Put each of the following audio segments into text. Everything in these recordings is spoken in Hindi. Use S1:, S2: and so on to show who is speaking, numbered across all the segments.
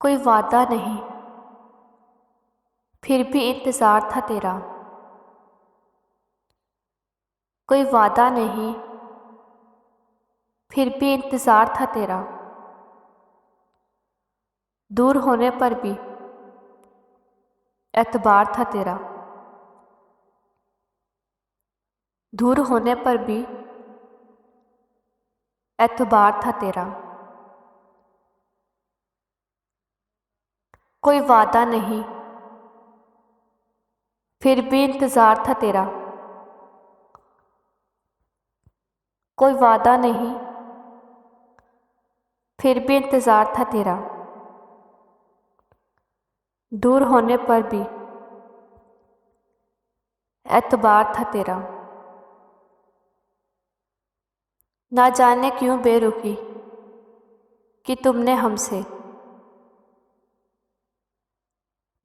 S1: कोई वादा नहीं, फिर भी इंतज़ार था तेरा। कोई वादा नहीं, फिर भी इंतज़ार था तेरा। दूर होने पर भी एतबार था तेरा। दूर होने पर भी एतबार था तेरा। कोई वादा नहीं, फिर भी इंतज़ार था तेरा। कोई वादा नहीं, फिर भी इंतज़ार था तेरा। दूर होने पर भी एतबार था तेरा। ना जाने क्यों बेरुखी कि तुमने हमसे,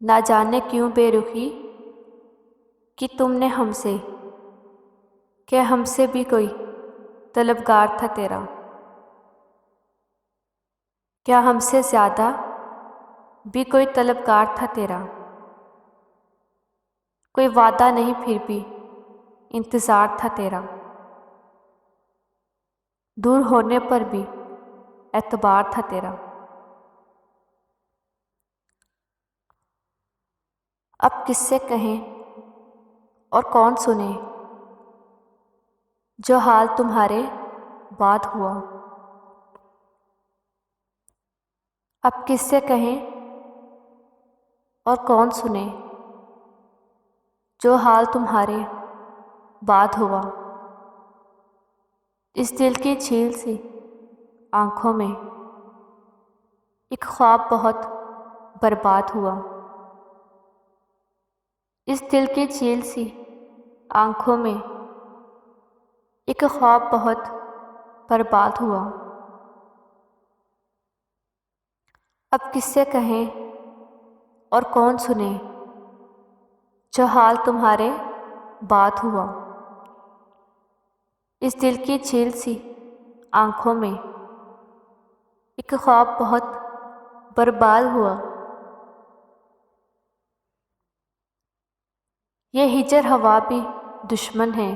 S1: ना जाने क्यों बेरुखी कि तुमने हमसे, क्या हमसे भी कोई तलबगार था तेरा। क्या हमसे ज़्यादा भी कोई तलबगार था तेरा। कोई वादा नहीं, फिर भी इंतज़ार था तेरा। दूर होने पर भी एतबार था तेरा। अब किससे कहें और कौन सुने, जो हाल तुम्हारे बाद हुआ। अब किससे कहें और कौन सुने, जो हाल तुम्हारे बाद हुआ। इस दिल की झील सी आँखों में एक ख्वाब बहुत बर्बाद हुआ। इस दिल की झील सी आँखों में एक ख्वाब बहुत बर्बाद हुआ। अब किससे कहें और कौन सुने, जो हाल तुम्हारे बाद हुआ। इस दिल की झील सी आँखों में एक ख्वाब बहुत बर्बाद हुआ। ये हिजर हवा भी दुश्मन है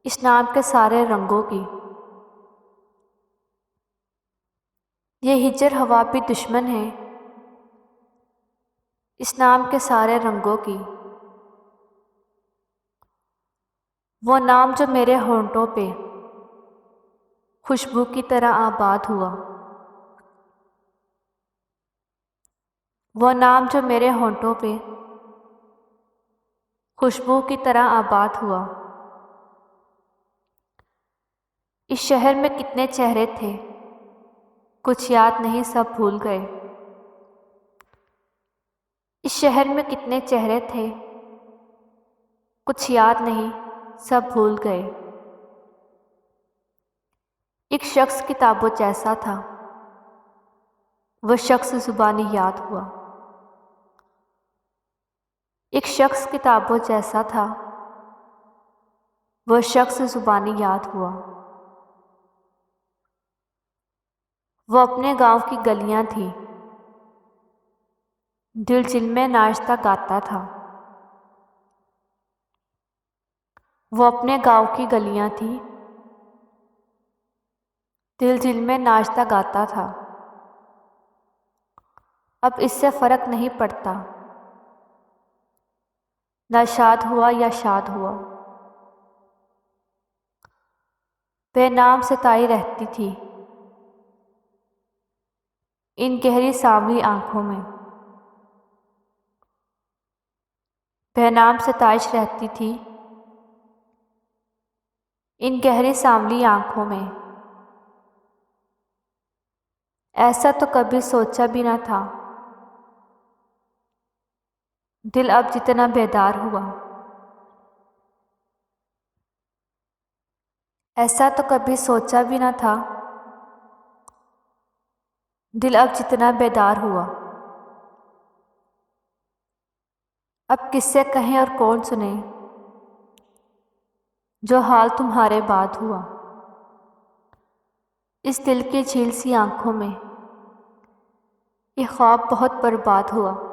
S1: इस नाम के सारे रंगों की। ये हिजर हवा भी दुश्मन है इस नाम के सारे रंगों की। वो नाम जो मेरे होंठों पे खुशबू की तरह आबाद हुआ। वो नाम जो मेरे होंठों पे खुशबू की तरह आबाद हुआ। इस शहर में कितने चेहरे थे, कुछ याद नहीं सब भूल गए। इस शहर में कितने चेहरे थे, कुछ याद नहीं सब भूल गए। एक शख्स किताबों जैसा था, वह शख्स जुबानी याद हुआ। एक शख्स किताबों जैसा था, वह शख्स जुबानी याद हुआ। वो अपने गांव की गलियां थी, दिल जिनमें नाश्ता गाता था। वो अपने गांव की गलियां थी, दिल जिनमें नाश्ता गाता था। अब इससे फर्क नहीं पड़ता, ना शाद हुआ या शाद हुआ। बेनाम सिताई रहती थी इन गहरी सांवली आंखों में। बेनाम सिताइश रहती थी इन गहरी सांवली आंखों में। ऐसा तो कभी सोचा भी ना था, दिल अब जितना बेदार हुआ। ऐसा तो कभी सोचा भी ना था, दिल अब जितना बेदार हुआ। अब किससे कहें और कौन सुने, जो हाल तुम्हारे बाद हुआ। इस दिल की झील सी आंखों में ये ख्वाब बहुत बर्बाद हुआ।